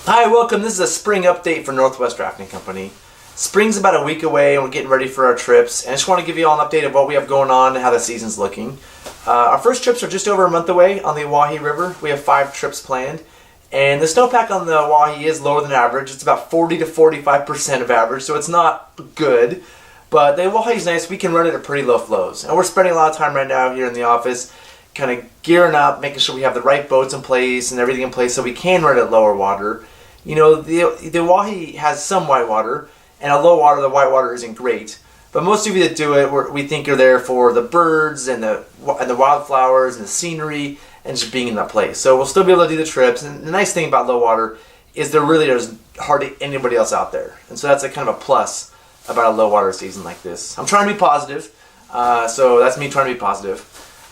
Hi, welcome. This is a spring update for Northwest Drafting Company. Spring's about a week away and we're getting ready for our trips. And I just want to give you all an update of what we have going on and how the season's looking. Our first trips are just over a month away on the Oahe River. We have 5 trips planned. And the snowpack on the Oahe is lower than average. It's about 40 to 45% of average, so it's not good. But the Oahe is nice. We can run it at pretty low flows. And we're spending a lot of time right now here in the office kind of gearing up, making sure we have the right boats in place and everything in place so we can run at lower water. You know, the Oahe has some white water, and at low water, the white water isn't great. But most of you that do it, we think are there for the birds and the wildflowers and the scenery and just being in that place. So we'll still be able to do the trips. And the nice thing about low water is there really is hardly anybody else out there. And so that's a kind of a plus about a low water season like this. I'm trying to be positive, so that's me trying to be positive.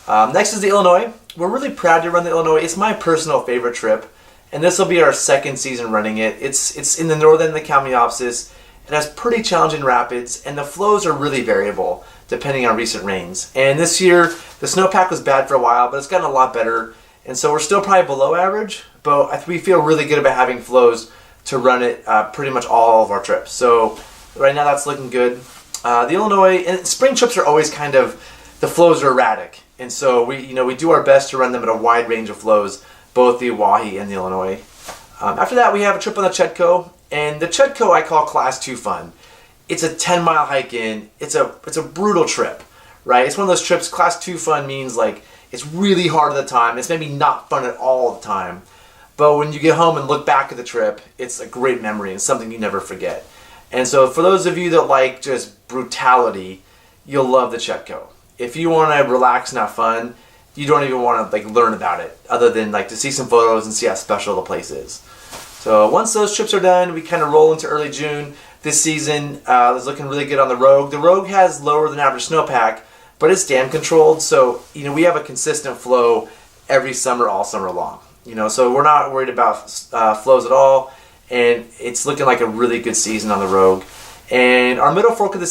Next is the Illinois. We're really proud to run the Illinois. It's my personal favorite trip. And this will be our second season running it. It's in the northern of the Kamniopsis. It has pretty challenging rapids, and the flows are really variable depending on recent rains. And this year, the snowpack was bad for a while, but it's gotten a lot better. And so we're still probably below average, but we feel really good about having flows to run it pretty much all of our trips. So right now that's looking good. The Illinois, and spring trips are always kind of, the flows are erratic. And so we do our best to run them at a wide range of flows, both the Oahe and the Illinois. After that, we have a trip on the Chetco, and the Chetco I call Class 2 fun. It's a 10-mile hike in. It's a brutal trip, right? It's one of those trips. Class 2 fun means like it's really hard at the time. It's maybe not fun at all the time, but when you get home and look back at the trip, it's a great memory and something you never forget. And so for those of you that like just brutality, you'll love the Chetco. If you want to relax and have fun, you don't even want to learn about it other than to see some photos and see how special the place is. So once those trips are done, we kind of roll into early June. This season is looking really good on the Rogue. The Rogue has lower than average snowpack, but it's dam controlled, so we have a consistent flow every summer, all summer long. So we're not worried about flows at all, and it's looking like a really good season on the Rogue. And our middle fork of the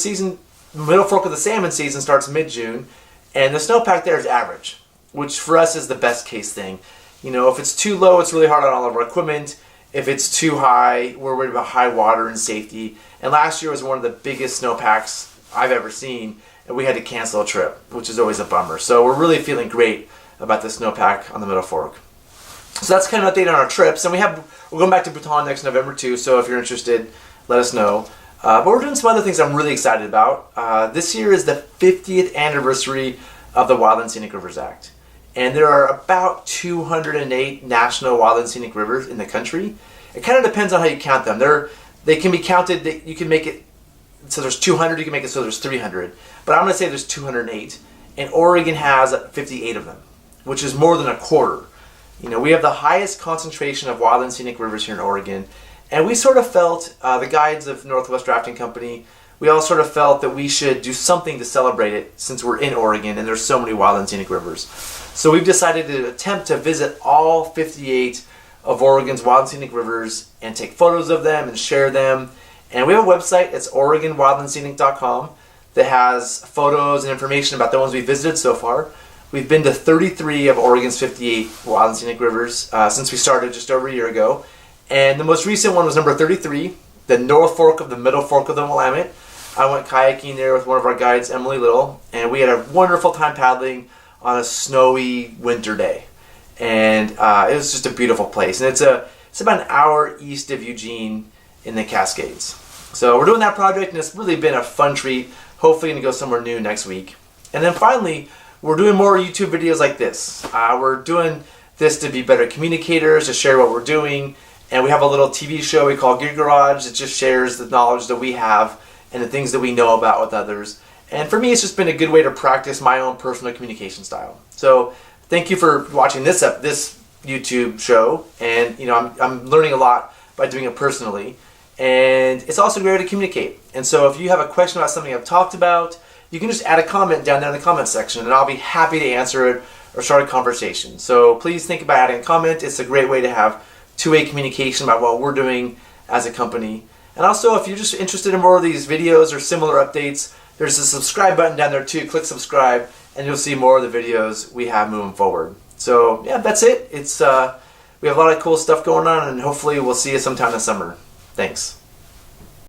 salmon season starts mid-June, and the snowpack there is average, which for us is the best case thing. If it's too low, it's really hard on all of our equipment. If it's too high, we're worried about high water and safety. And last year was one of the biggest snowpacks I've ever seen, and we had to cancel a trip, which is always a bummer. So we're really feeling great about the snowpack on the Middle Fork. So that's kind of an update on our trips. And we're going back to Bhutan next November too, so if you're interested, let us know. But we're doing some other things I'm really excited about. This year is the 50th anniversary of the Wild and Scenic Rivers Act. And there are about 208 national wild and scenic rivers in the country. It kind of depends on how you count them. They can be counted, you can make it so there's 200, you can make it so there's 300. But I'm going to say there's 208. And Oregon has 58 of them, which is more than a quarter. We have the highest concentration of wild and scenic rivers here in Oregon. And we sort of felt, the guides of Northwest Drafting Company, we all sort of felt that we should do something to celebrate it since we're in Oregon and there's so many wild and scenic rivers. So we've decided to attempt to visit all 58 of Oregon's wild and scenic rivers and take photos of them and share them. And we have a website, it's OregonWildandScenic.com, that has photos and information about the ones we've visited so far. We've been to 33 of Oregon's 58 wild and scenic rivers since we started just over a year ago. And the most recent one was number 33, the North Fork of the Middle Fork of the Willamette. I went kayaking there with one of our guides, Emily Little, and we had a wonderful time paddling on a snowy winter day. And it was just a beautiful place. And it's about an hour east of Eugene in the Cascades. So we're doing that project, and it's really been a fun treat. Hopefully going to go somewhere new next week. And then finally, we're doing more YouTube videos like this. We're doing this to be better communicators, to share what we're doing. And we have a little TV show we call Gear Garage that just shares the knowledge that we have and the things that we know about with others. And for me, it's just been a good way to practice my own personal communication style. So thank you for watching this YouTube show. And I'm learning a lot by doing it personally. And it's also great to communicate. And so if you have a question about something I've talked about, you can just add a comment down there in the comment section, and I'll be happy to answer it or start a conversation. So please think about adding a comment. It's a great way to have two-way communication about what we're doing as a company. And also, if you're just interested in more of these videos or similar updates, there's a subscribe button down there too. Click subscribe, and you'll see more of the videos we have moving forward. So yeah, that's it. We have a lot of cool stuff going on, and hopefully we'll see you sometime this summer. Thanks.